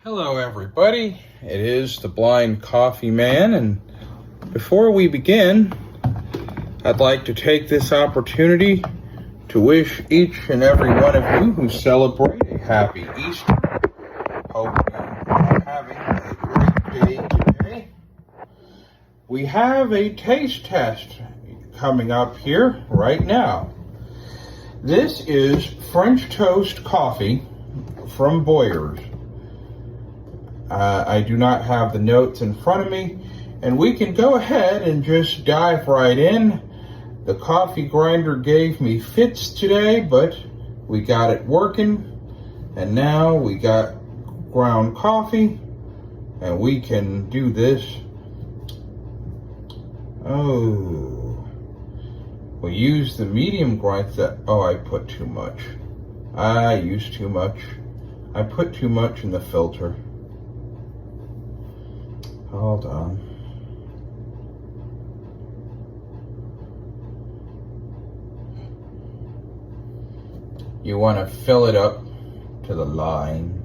Hello everybody, it is the Blind Coffee Man, and before we begin, I'd like to take this opportunity to wish each and every one of you who celebrate a happy Easter. Hope you are having a great day today. We have a taste test coming up here right now. This is French toast coffee from Boyers. I do not have the notes in front of me, and we can go ahead and just dive right in. The coffee grinder gave me fits today, but we got it working, and now we got ground coffee, and we can do this. Oh, we'll use the medium grind. I put too much. I used too much. I put too much in the filter. Hold on. You want to fill it up to the line.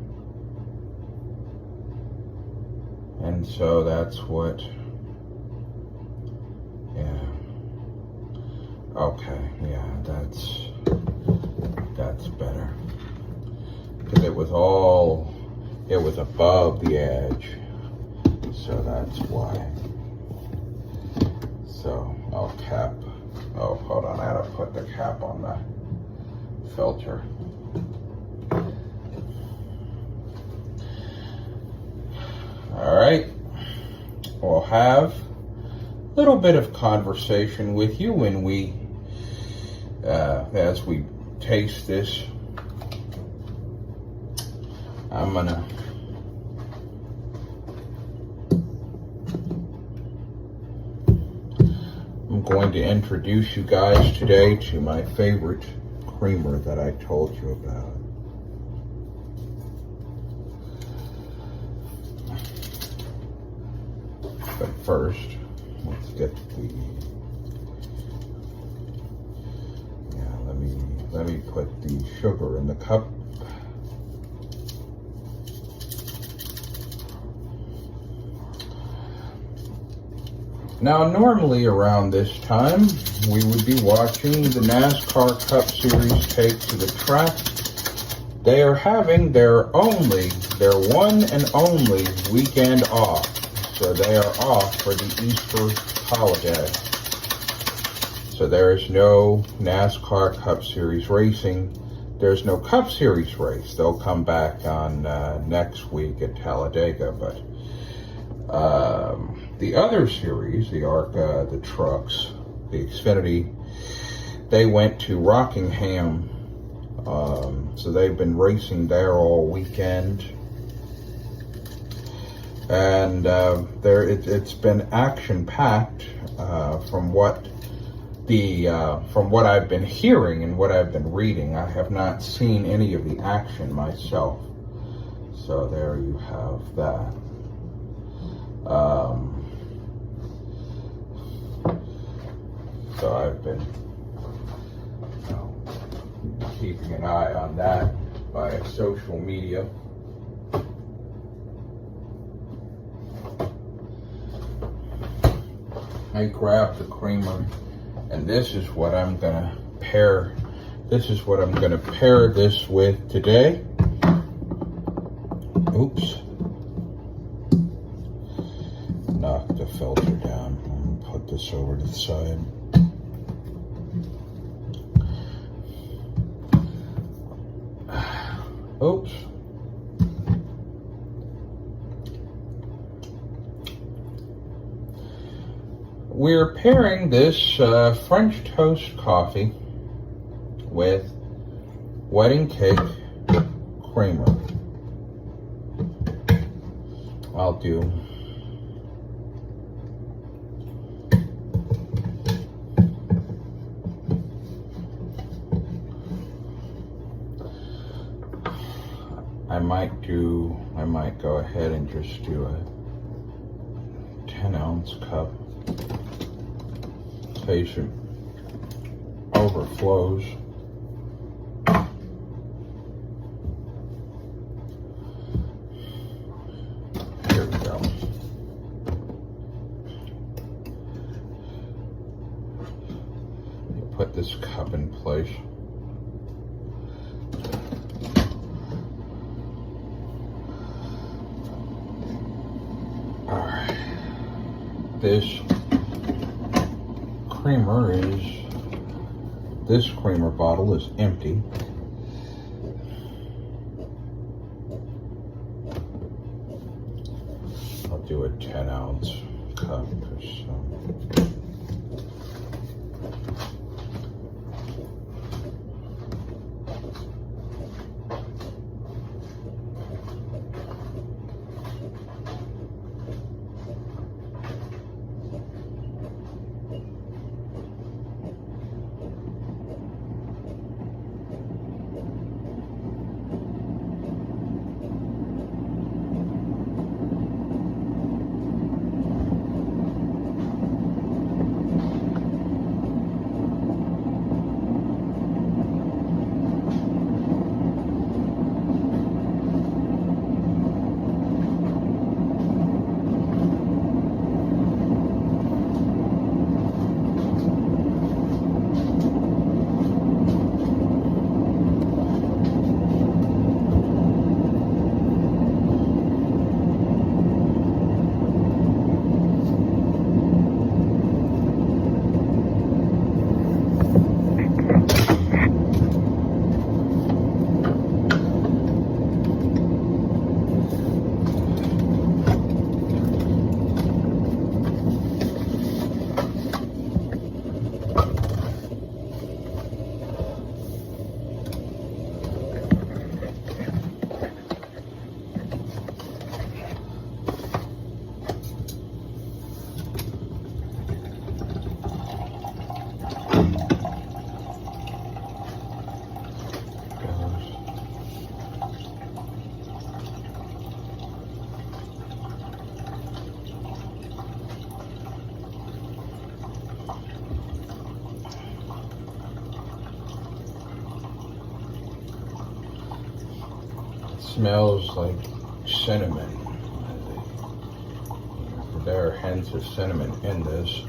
And so that's what, yeah. Okay, yeah, that's better. Because it was above the edge. So that's why. So I'll cap. Oh, hold on. I gotta put the cap on the filter. All right. We'll have a little bit of conversation with you when we, as we taste this. I'm going to introduce you guys today to my favorite creamer that I told you about. But first, let's get the, let me put the sugar in the cup. Now, normally around this time, we would be watching the NASCAR Cup Series take to the track. They are having their one and only weekend off. So they are off for the Easter holiday. So there is no NASCAR Cup Series racing. There's no Cup Series race. They'll come back on next week at Talladega, but the other series, the ARCA, the trucks, the Xfinity, they went to Rockingham. So they've been racing there all weekend. And it's been action-packed from what I've been hearing and what I've been reading. I have not seen any of the action myself. So there you have that. So I've been keeping an eye on that by social media. I grabbed the creamer, and this is what I'm gonna pair. This is what I'm gonna pair this with today. Oops. Knock the filter down. I'm gonna put this over to the side. Oops. We're pairing this French toast coffee with wedding cake creamer. I'll do I might go ahead and just do a 10-ounce cup. Patient overflows. this cup in place. Alright. This creamer bottle is empty. I'll do a 10-ounce cup or so. Smells like cinnamon. There are hints of cinnamon in this.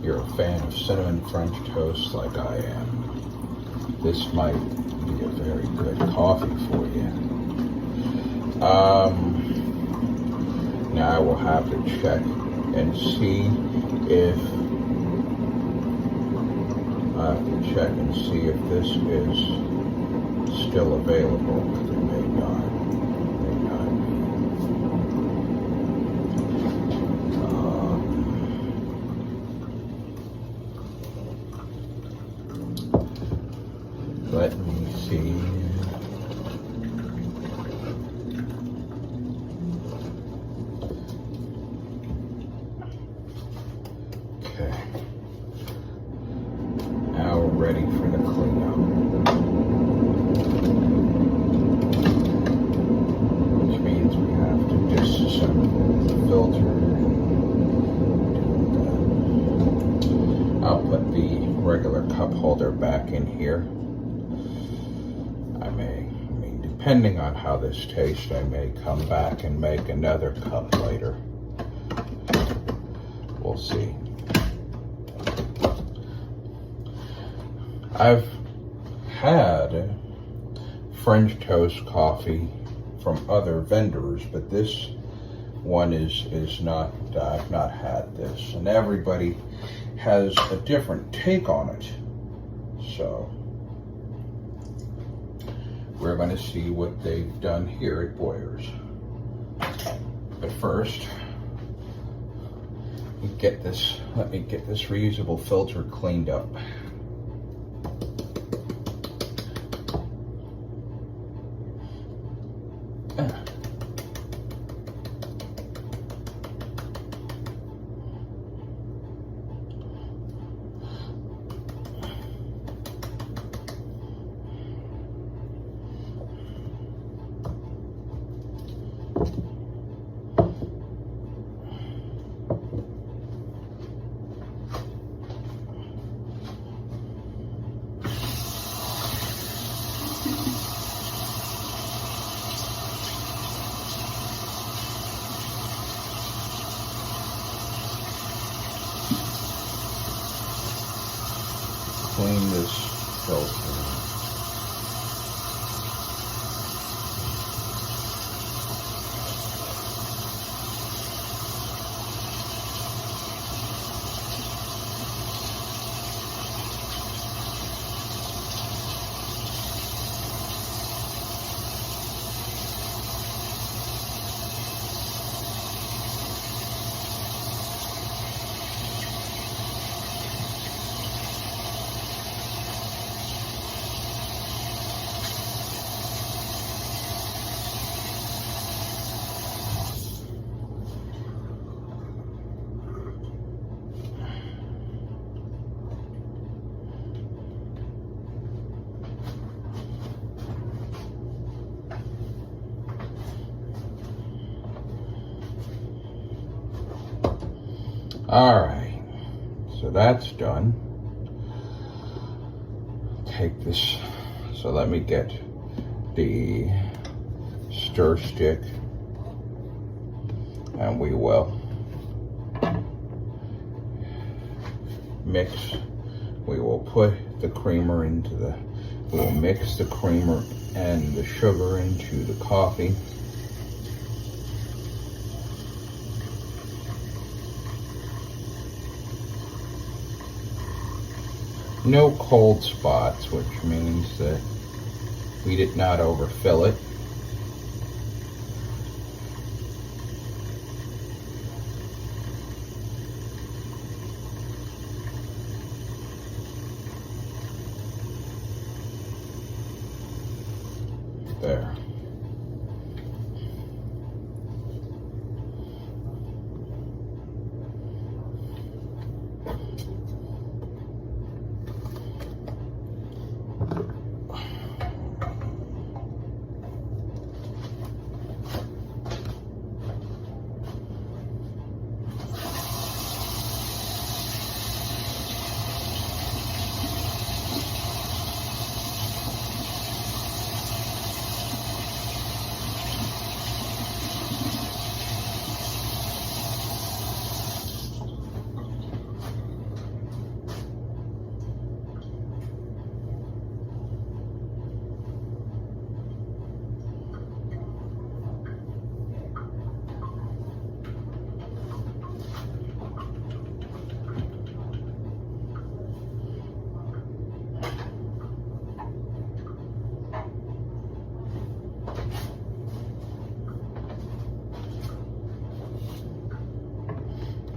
You're a fan of cinnamon French toast like I am. This might be a very good coffee for you. Now I will have to check and see if this is still available. It may not. Let me see. Okay. Now we're ready for the cleanup. Which means we have to disassemble the filter. I'll put the regular cup holder back in here. Depending on how this tastes, I may come back and make another cup later. We'll see. I've had French toast coffee from other vendors, but this one is not, I've not had this. And everybody has a different take on it. So we're going to see what they've done here at Boyer's. But first, let me get this reusable filter cleaned up. filter. All right, so that's done. Take this, so let me get the stir stick, and we will mix. We will put the creamer into we'll mix the creamer and the sugar into the coffee. No cold spots, which means that we did not overfill it. There.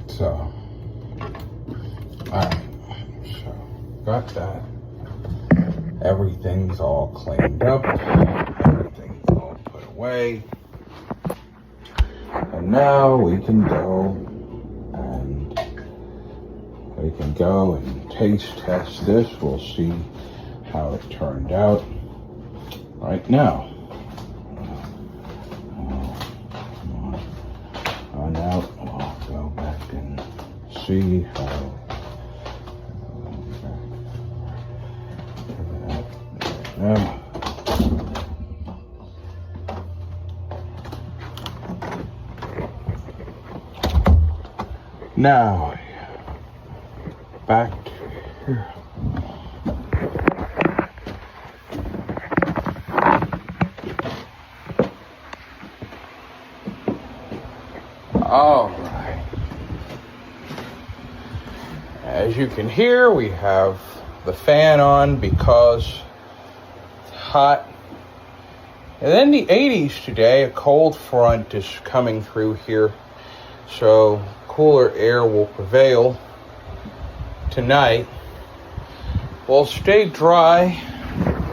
So, alright, so got that. Everything's all cleaned up. Everything's all put away. And now we can go and taste test this. We'll see how it turned out right now. On out, I'll go back and see how. Now, back to here. All right. As you can hear, we have the fan on because it's hot. And then the 80s today, a cold front is coming through here. So cooler air will prevail tonight. We'll stay dry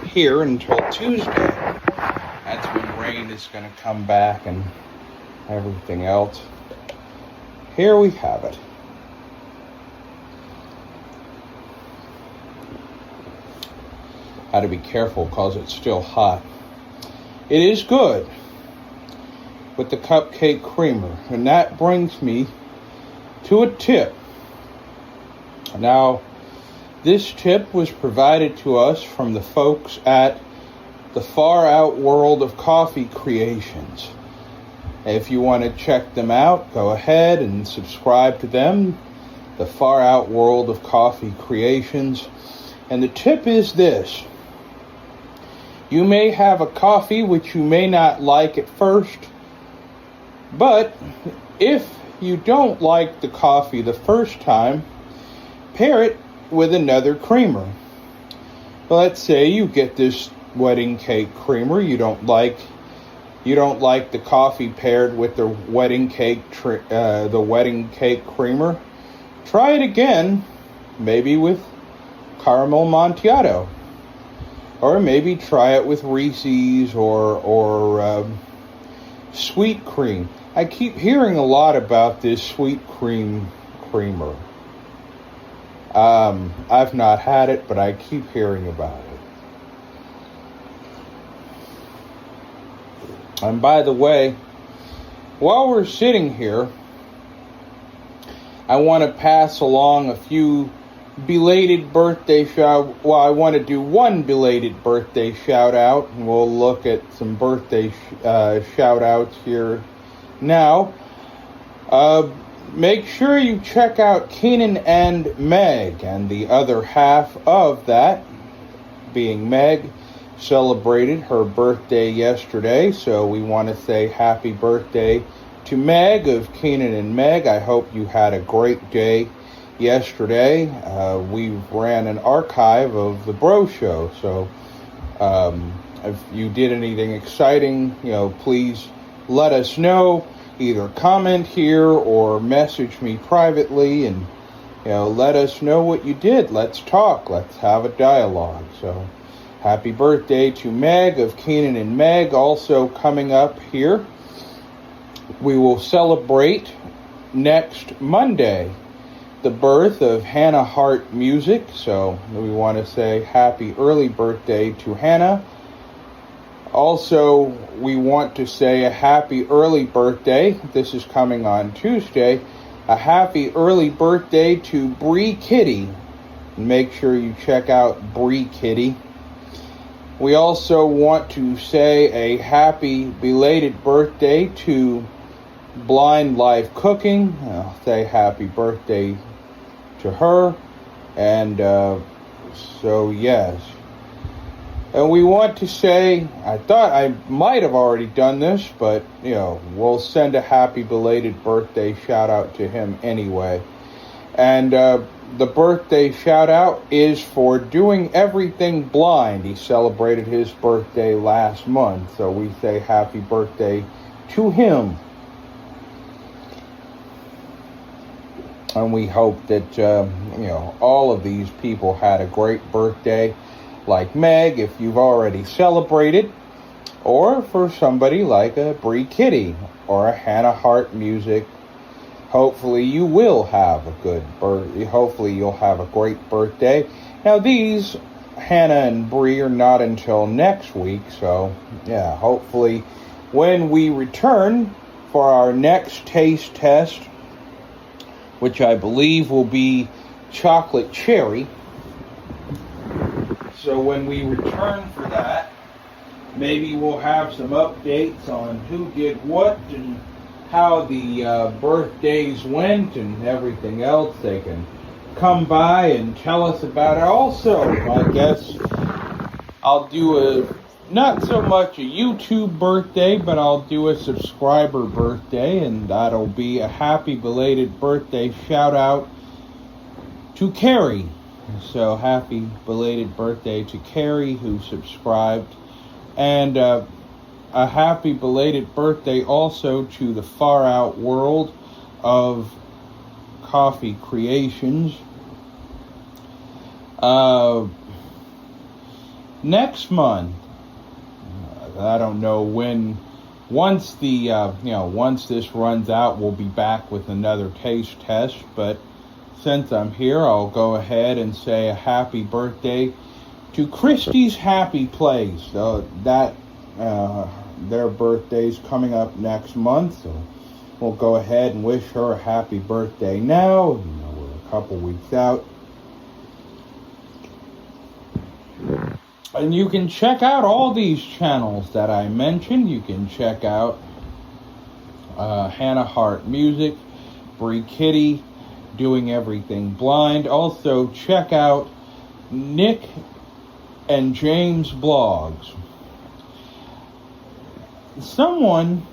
here until Tuesday. That's when rain is going to come back and everything else. Here we have it. Had to be careful because it's still hot. It is good with the cupcake creamer. And that brings me to a tip. Now, this tip was provided to us from the folks at the Far Out World of Coffee Creations. If you want to check them out, go ahead and subscribe to them. The Far Out World of Coffee Creations. And the tip is this. You may have a coffee which you may not like at first, but if you don't like the coffee the first time, pair it with another creamer. Let's say you get this wedding cake creamer. You don't like the coffee paired with the wedding cake creamer. Try it again, maybe with caramel macchiato, or maybe try it with Reese's or sweet cream. I keep hearing a lot about this sweet cream creamer. I've not had it, but I keep hearing about it. And by the way, while we're sitting here, I want to pass along a few belated birthday I want to do one belated birthday shout out, and we'll look at some birthday shout outs here now. Make sure you check out Keenan and Meg, and the other half of that, being Meg, celebrated her birthday yesterday, so we want to say happy birthday to Meg of Keenan and Meg. I hope you had a great day yesterday. We ran an archive of the Bro Show, so if you did anything exciting, please let us know. Either comment here or message me privately, and let us know what you did. Let's talk. Let's have a dialogue. So happy birthday to Meg of Keenan and Meg. Also coming up here, we will celebrate next Monday the birth of Hannah Hart Music. So we want to say happy early birthday to Hannah. Also, we want to say a happy early birthday. This is coming on Tuesday. A happy early birthday to Bree Kitty. Make sure you check out Bree Kitty. We also want to say a happy belated birthday to Blind Life Cooking. I'll say happy birthday to her. And so, yes. And we want to say, I thought I might have already done this, but, we'll send a happy belated birthday shout out to him anyway. And the birthday shout out is for Doing Everything Blind. He celebrated his birthday last month, so we say happy birthday to him. And we hope that, all of these people had a great birthday. Like Meg, if you've already celebrated, or for somebody like a Bree Kitty or a Hannah Hart Music, hopefully you will have a good birthday. Hopefully you'll have a great birthday. Now these Hannah and Bree are not until next week, so yeah, hopefully when we return for our next taste test, which I believe will be chocolate cherry. So when we return for that, maybe we'll have some updates on who did what and how the birthdays went and everything else. They can come by and tell us about it. Also, I guess I'll do not so much a YouTube birthday, but I'll do a subscriber birthday, and that'll be a happy belated birthday shout out to Carrie. So happy belated birthday to Carrie, who subscribed. And a happy belated birthday also to the Far Out World of Coffee Creations. Next month, I don't know when, once this runs out, we'll be back with another taste test, but since I'm here, I'll go ahead and say a happy birthday to Christie's Happy Place. Their birthday's coming up next month, so we'll go ahead and wish her a happy birthday now. We're a couple weeks out. And you can check out all these channels that I mentioned. You can check out Hannah Hart Music, Bree Kitty, Doing Everything Blind. Also check out Nick and James blogs. Someone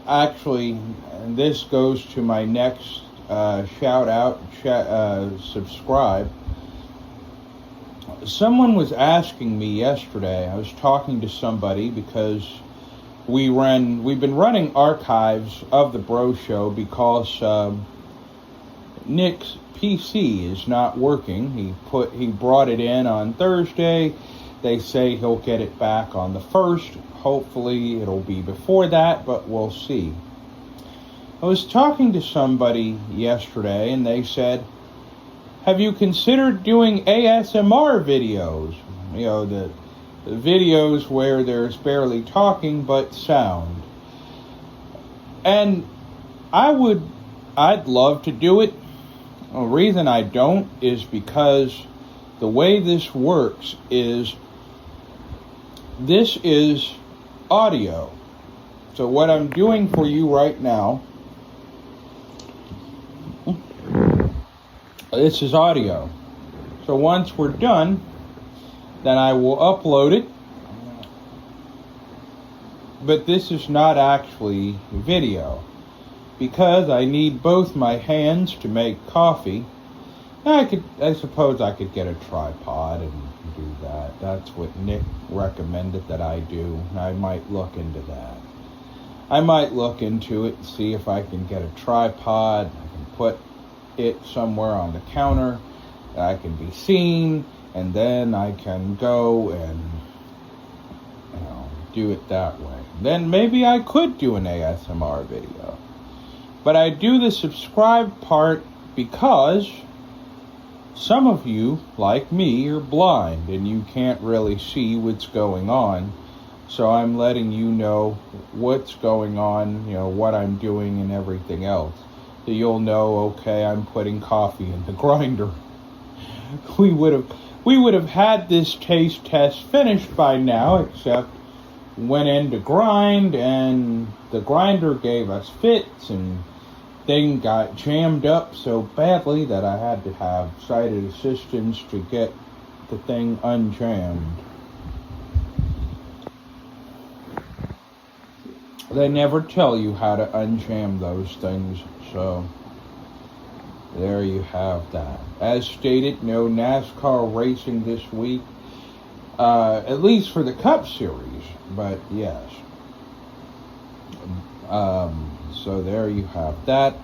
actually, and this goes to my next shout out, subscribe. Someone was asking me yesterday, I was talking to somebody because we've been running archives of the Bro Show because Nick's PC is not working. He brought it in on Thursday. They say he'll get it back on the 1st. Hopefully it'll be before that, but we'll see. I was talking to somebody yesterday and they said, have you considered doing ASMR videos? You know, the videos where there's barely talking but sound. And I'd love to do it. The reason I don't is because the way this works is this is audio. So what I'm doing for you right now, this is audio. So once we're done, then I will upload it. But this is not actually video because I need both my hands to make coffee. I suppose I could get a tripod and do that. That's what Nick recommended that I do. I might look into that. I might look into it and see if I can get a tripod. I can put it somewhere on the counter that I can be seen, and then I can go and do it that way. Then maybe I could do an ASMR video. But I do the subscribe part because some of you, like me, are blind and you can't really see what's going on. So I'm letting you know what's going on, what I'm doing and everything else. So you'll know, okay, I'm putting coffee in the grinder. We would have had this taste test finished by now, except went in to grind and the grinder gave us fits and thing got jammed up so badly that I had to have sighted assistance to get the thing unjammed. They never tell you how to unjam those things, so there you have that. As stated, no NASCAR racing this week, at least for the Cup Series, but yes. So there you have that.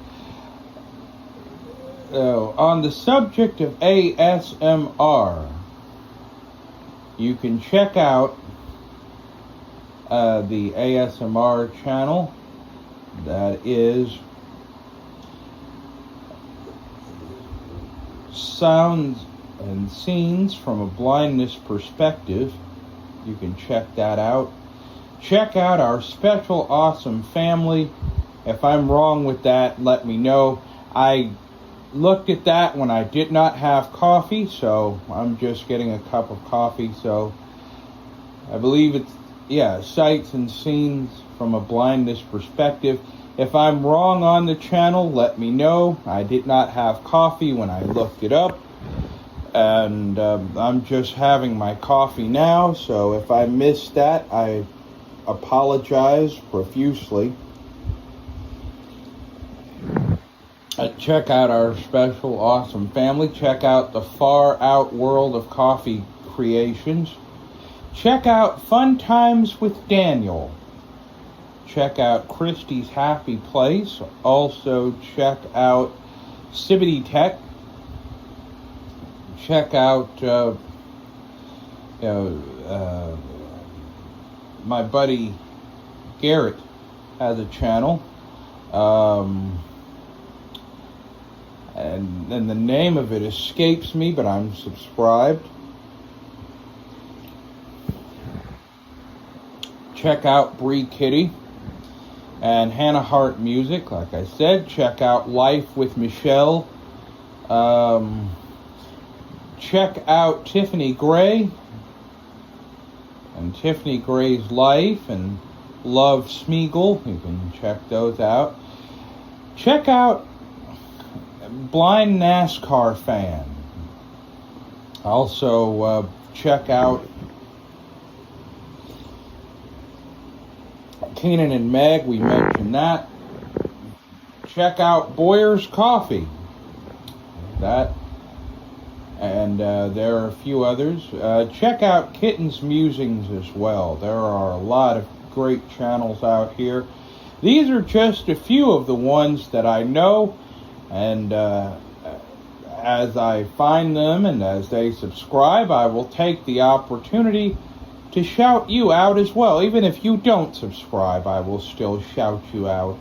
On the subject of ASMR, you can check out the ASMR channel. That is Sounds and Scenes from a Blindness Perspective. You can check that out. Check out our special awesome family. If I'm wrong with that, let me know. I looked at that when I did not have coffee, so I'm just getting a cup of coffee. So I believe it's, Sights and Scenes from a Blindness Perspective. If I'm wrong on the channel, let me know. I did not have coffee when I looked it up. And I'm just having my coffee now, so if I missed that, I apologize profusely. Check out our special awesome family. Check out the Far Out World of Coffee Creations. Check out Fun Times with Daniel. Check out Christie's Happy Place. Also check out Sibbity Tech. Check out my buddy Garrett has a channel. And the name of it escapes me, but I'm subscribed. Check out Bree Kitty and Hannah Hart Music. Like I said, check out Life with Michelle. Check out Tiffany Gray and Tiffany Gray's Life and Love Smeagol. You can check those out. Check out Blind NASCAR Fan. Also, check out Keenan and Meg. We mentioned that. Check out Boyer's Coffee. That. And there are a few others. Check out Kitten's Musings as well. There are a lot of great channels out here. These are just a few of the ones that I know, and as I find them and as they subscribe, I will take the opportunity to shout you out as well. Even if you don't subscribe, I will still shout you out.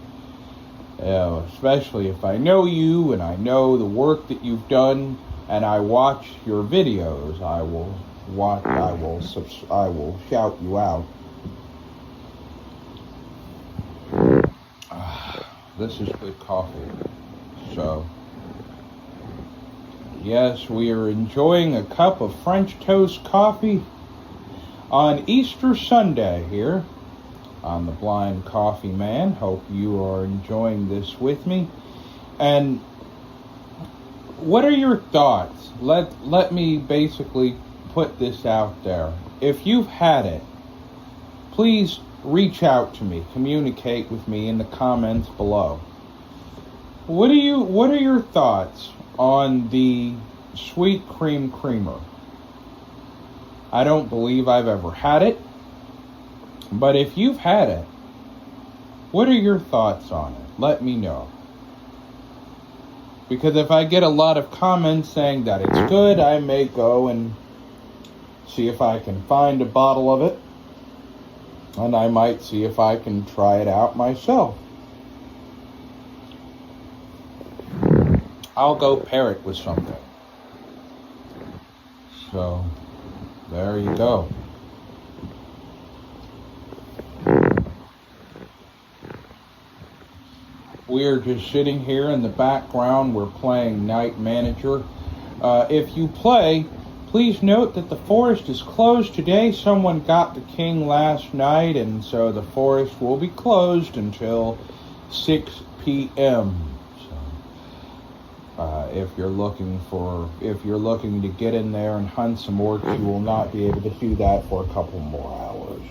Especially if I know you and I know the work that you've done and I watch your videos, I will shout you out. This is good coffee. So, yes, we are enjoying a cup of French toast coffee on Easter Sunday here on The Blind Coffee Man. Hope you are enjoying this with me. And what are your thoughts? Let me basically put this out there. If you've had it, please reach out to me, communicate with me in the comments below. What are your thoughts on the sweet cream creamer? I don't believe I've ever had it, but if you've had it, what are your thoughts on it? Let me know. Because if I get a lot of comments saying that it's good, I may go and see if I can find a bottle of it. And I might see if I can try it out myself. I'll go pair it with something. So, there you go. We're just sitting here in the background. We're playing Night Manager. If you play, please note that the forest is closed today. Someone got the king last night, and so the forest will be closed until 6 p.m. So, if you're looking to get in there and hunt some orcs, you will not be able to do that for a couple more hours.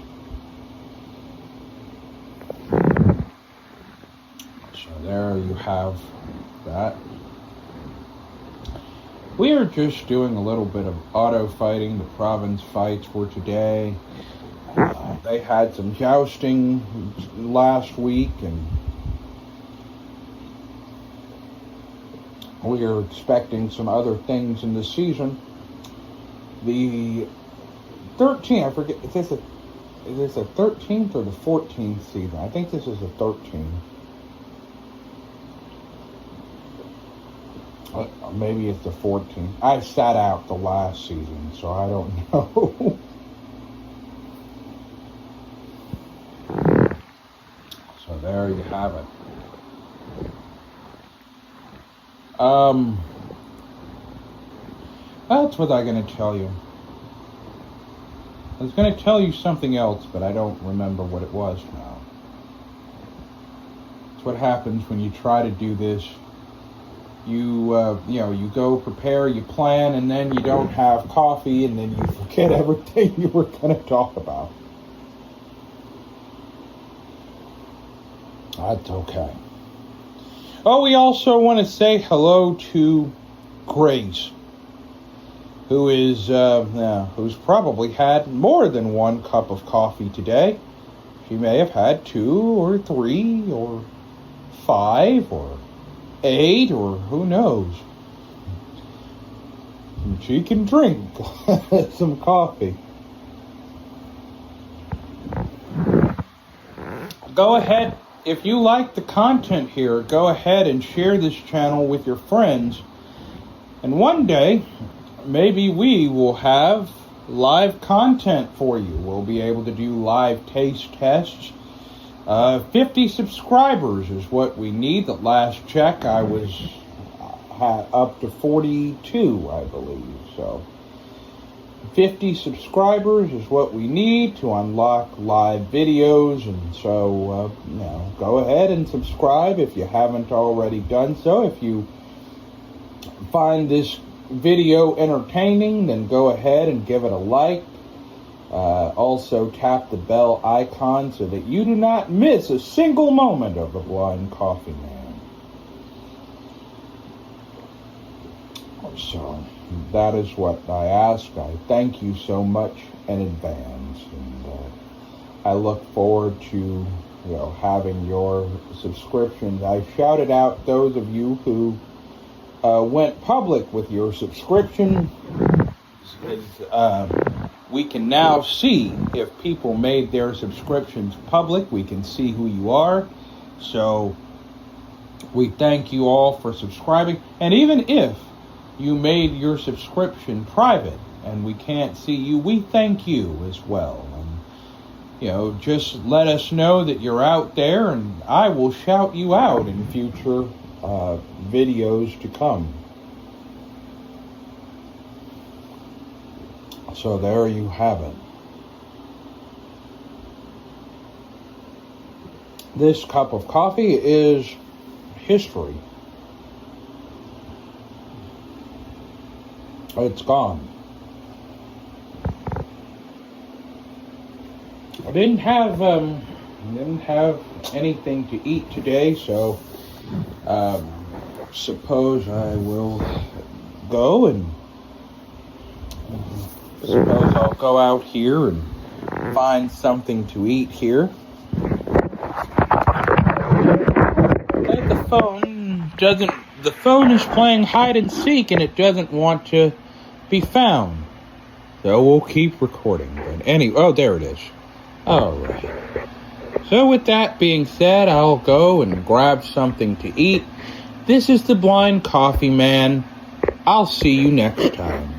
So there you have that. We are just doing a little bit of auto fighting. The province fights were today. They had some jousting last week, and we are expecting some other things in the season. The 13th, I forget, is this a 13th or the 14th season? I think this is the 13th. Maybe it's the 14th. I sat out the last season, so I don't know. So there you have it. That's what I'm going to tell you. I was going to tell you something else, but I don't remember what it was now. It's what happens when you try to do this. You go prepare, you plan, and then you don't have coffee, and then you forget everything you were going to talk about. That's okay. Oh, we also want to say hello to Grace, who's probably had more than one cup of coffee today. She may have had 2 or 3 or 5 or 8, or who knows. She can drink some coffee. Go ahead, if you like the content here, go ahead and share this channel with your friends. And one day, maybe we will have live content for you. We'll be able to do live taste tests. 50 subscribers is what we need. The last check, I had up to 42, I believe. So 50 subscribers is what we need to unlock live videos. And so, go ahead and subscribe if you haven't already done so. If you find this video entertaining, then go ahead and give it a like. Also tap the bell icon so that you do not miss a single moment of the Blind Coffee Man. So that is what I ask. I thank you so much in advance, and I look forward to having your subscriptions. I shouted out those of you who went public with your subscription. We can now see if people made their subscriptions public. We can see who you are. So we thank you all for subscribing. And even if you made your subscription private and we can't see you, we thank you as well. And, just let us know that you're out there, and I will shout you out in future videos to come. So there you have it. This cup of coffee is history. It's gone. I didn't have anything to eat today, so suppose I will go and suppose I'll go out here and find something to eat here. But the phone is playing hide and seek, and it doesn't want to be found. So we'll keep recording. But anyway, there it is. All right. So with that being said, I'll go and grab something to eat. This is the Blind Coffee Man. I'll see you next time.